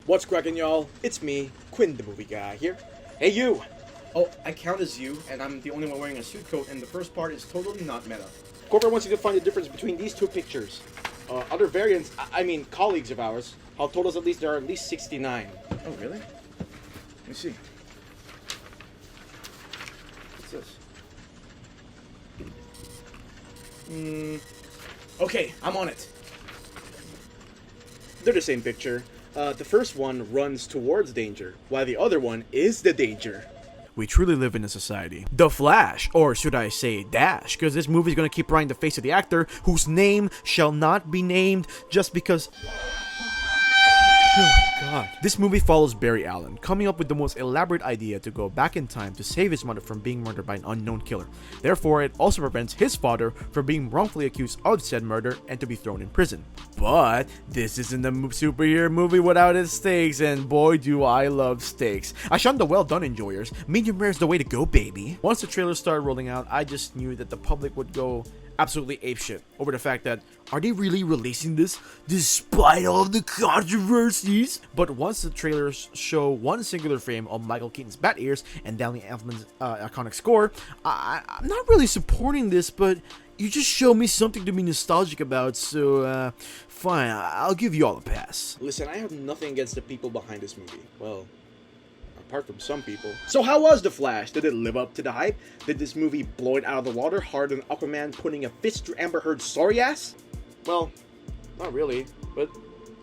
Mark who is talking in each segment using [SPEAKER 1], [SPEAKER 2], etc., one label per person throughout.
[SPEAKER 1] What's cracking, y'all? It's me, Quin the movie guy here. Hey, you! Oh, I count as you, and I'm the only one wearing a suit coat, and the first part is totally not meta. Corporate wants you to find the difference between these two pictures. Other variants, I mean colleagues of ours, have told us at least there are at least 69.
[SPEAKER 2] Oh, really? Let me see.
[SPEAKER 1] What's this? Okay, I'm on it. They're the same picture. The first one runs towards danger, while the other one is the danger.
[SPEAKER 3] We truly live in a society. The Flash, or should I say Dash, because this movie is going to keep writing the face of the actor whose name shall not be named just because... Oh, God. This movie follows Barry Allen, coming up with the most elaborate idea to go back in time to save his mother from being murdered by an unknown killer. Therefore, it also prevents his father from being wrongfully accused of said murder and to be thrown in prison. But this isn't a superhero movie without its stakes, and boy do I love stakes. I shun the well done enjoyers. Medium rare is the way to go, baby. Once the trailer started rolling out, I just knew that the public would go absolutely apeshit over the fact that, are they really releasing this despite all the controversies? But once the trailers show one singular frame of Michael Keaton's bat ears and Danny Elfman's iconic score, I'm not really supporting this, but you just show me something to be nostalgic about, so fine, I'll give you all a pass.
[SPEAKER 1] Listen, I have nothing against the people behind this movie. Well, apart from some people. So how was The Flash? Did it live up to the hype? Did this movie blow it out of the water harder than Aquaman putting a fist through Amber Heard's sorry ass? Well, not really, but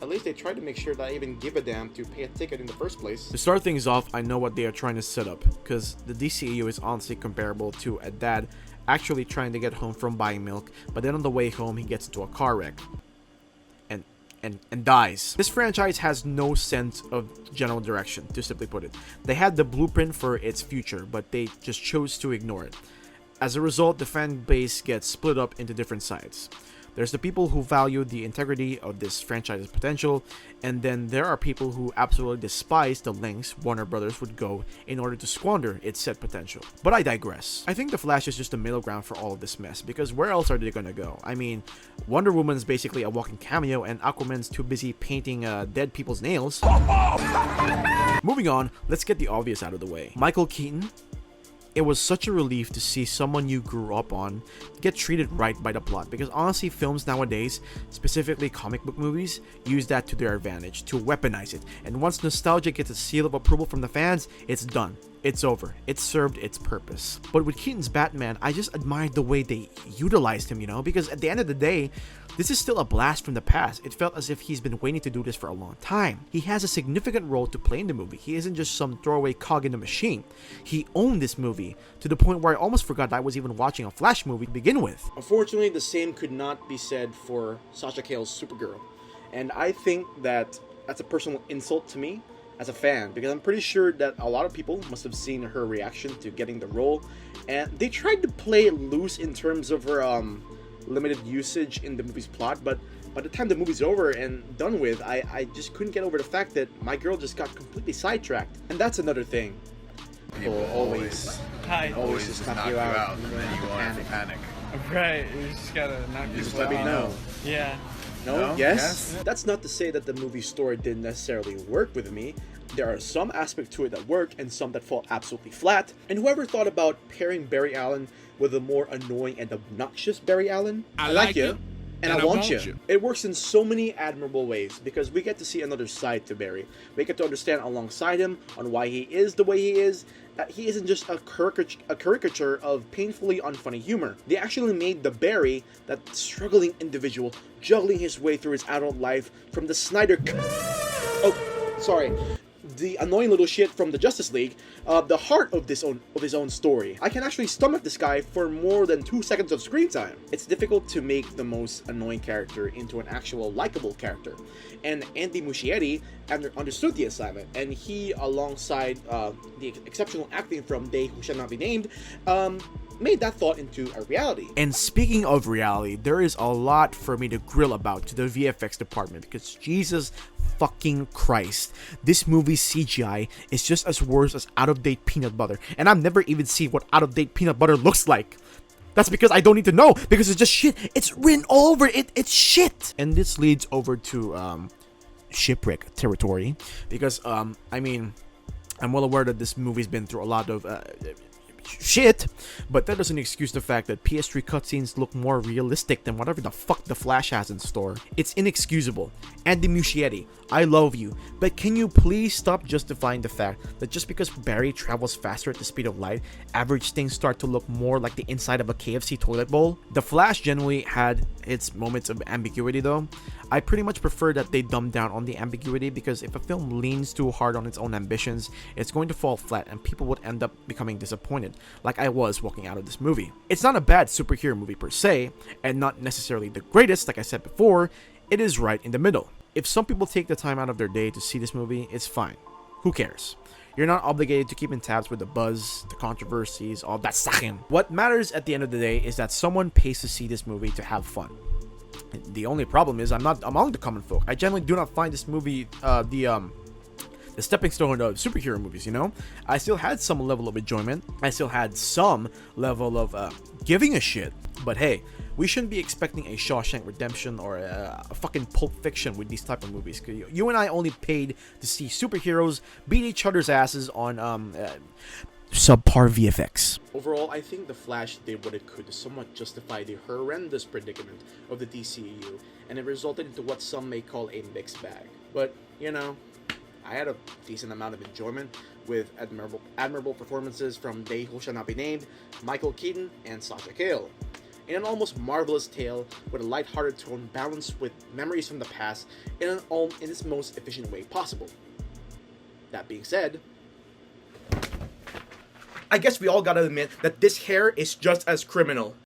[SPEAKER 1] at least they tried to make sure that I even give a damn to pay a ticket in the first place.
[SPEAKER 3] To start things off, I know what they are trying to set up, because the DCEU is honestly comparable to a dad actually trying to get home from buying milk, but then on the way home he gets into a car wreck and dies. This franchise has no sense of general direction, to simply put it. They had the blueprint for its future, but they just chose to ignore it. As a result, the fan base gets split up into different sides. There's the people who value the integrity of this franchise's potential, and then there are people who absolutely despise the lengths Warner Brothers would go in order to squander its said potential. But I digress. I think The Flash is just a middle ground for all of this mess, because where else are they gonna go? I mean, Wonder Woman's basically a walking cameo, and Aquaman's too busy painting dead people's nails. Moving on, let's get the obvious out of the way. Michael Keaton. It was such a relief to see someone you grew up on get treated right by the plot, because honestly, films nowadays, specifically comic book movies, use that to their advantage, to weaponize it, and once nostalgia gets a seal of approval from the fans, it's done. It's over. It served its purpose. But with Keaton's Batman, I just admired the way they utilized him, because at the end of the day, this is still a blast from the past. It felt as if he's been waiting to do this for a long time. He has a significant role to play in the movie. He isn't just some throwaway cog in the machine. He owned this movie to the point where I almost forgot I was even watching a Flash movie to begin with.
[SPEAKER 1] Unfortunately, the same could not be said for Sasha Cale's Supergirl. And I think that that's a personal insult to me as a fan, because I'm pretty sure that a lot of people must have seen her reaction to getting the role, and they tried to play it loose in terms of her limited usage in the movie's plot, but by the time the movie's over and done with, I just couldn't get over the fact that my girl just got completely sidetracked. And that's another thing. People always just knock you out, and then you go on panic.
[SPEAKER 4] Right, you just gotta knock
[SPEAKER 1] you just
[SPEAKER 4] out.
[SPEAKER 1] let me know.
[SPEAKER 4] Yeah.
[SPEAKER 1] No? Yes? That's not to say that the movie story didn't necessarily work with me. There are some aspects to it that work and some that fall absolutely flat. And whoever thought about pairing Barry Allen with a more annoying and obnoxious Barry Allen? I like you. And I want you. It works in so many admirable ways, because we get to see another side to Barry. We get to understand alongside him on why he is the way he is, that he isn't just a caricature of painfully unfunny humor. They actually made the Barry, that struggling individual, juggling his way through his adult life from the the annoying little shit from the Justice League, the heart of his own story. I can actually stomach this guy for more than 2 seconds of screen time. It's difficult to make the most annoying character into an actual likable character, and Andy Muschietti understood the assignment, and he, alongside the exceptional acting from They Who Shall Not Be Named, made that thought into a reality.
[SPEAKER 3] And speaking of reality, there is a lot for me to grill about to the VFX department, because Jesus fucking Christ, this movie's CGI is just as worse as out-of-date peanut butter, and I've never even seen what out-of-date peanut butter looks like. That's because I don't need to know, because it's just shit. It's written all over it. It's shit. And this leads over to shipwreck territory, because I mean, I'm well aware that this movie's been through a lot of shit, but that doesn't excuse the fact that PS3 cutscenes look more realistic than whatever the fuck the Flash has in store. It's inexcusable. Andy Muschietti, I love you, but can you please stop justifying the fact that just because Barry travels faster at the speed of light, average things start to look more like the inside of a KFC toilet bowl? The Flash generally had its moments of ambiguity though. I pretty much prefer that they dumb down on the ambiguity, because if a film leans too hard on its own ambitions, it's going to fall flat and people would end up becoming disappointed, like I was walking out of this movie. It's not a bad superhero movie per se, and not necessarily the greatest, like I said before. It is right in the middle. If some people take the time out of their day to see this movie, it's fine. Who cares? You're not obligated to keep in tabs with the buzz, the controversies, all that sakin. What matters at the end of the day is that someone pays to see this movie to have fun. The only problem is I'm not among the common folk. I generally do not find this movie the stepping stone of superhero movies, you know? I still had some level of enjoyment. I still had some level of giving a shit. But hey, we shouldn't be expecting a Shawshank Redemption or a fucking Pulp Fiction with these type of movies. You and I only paid to see superheroes beat each other's asses on subpar VFX.
[SPEAKER 1] Overall, I think The Flash did what it could to somewhat justify the horrendous predicament of the DCEU, and it resulted into what some may call a mixed bag. But, you know, I had a decent amount of enjoyment with admirable performances from They Who Shall Not Be Named, Michael Keaton, and Sasha Cale. In an almost marvelous tale with a lighthearted tone balanced with memories from the past in its most efficient way possible. That being said, I guess we all gotta admit that this hair is just as criminal.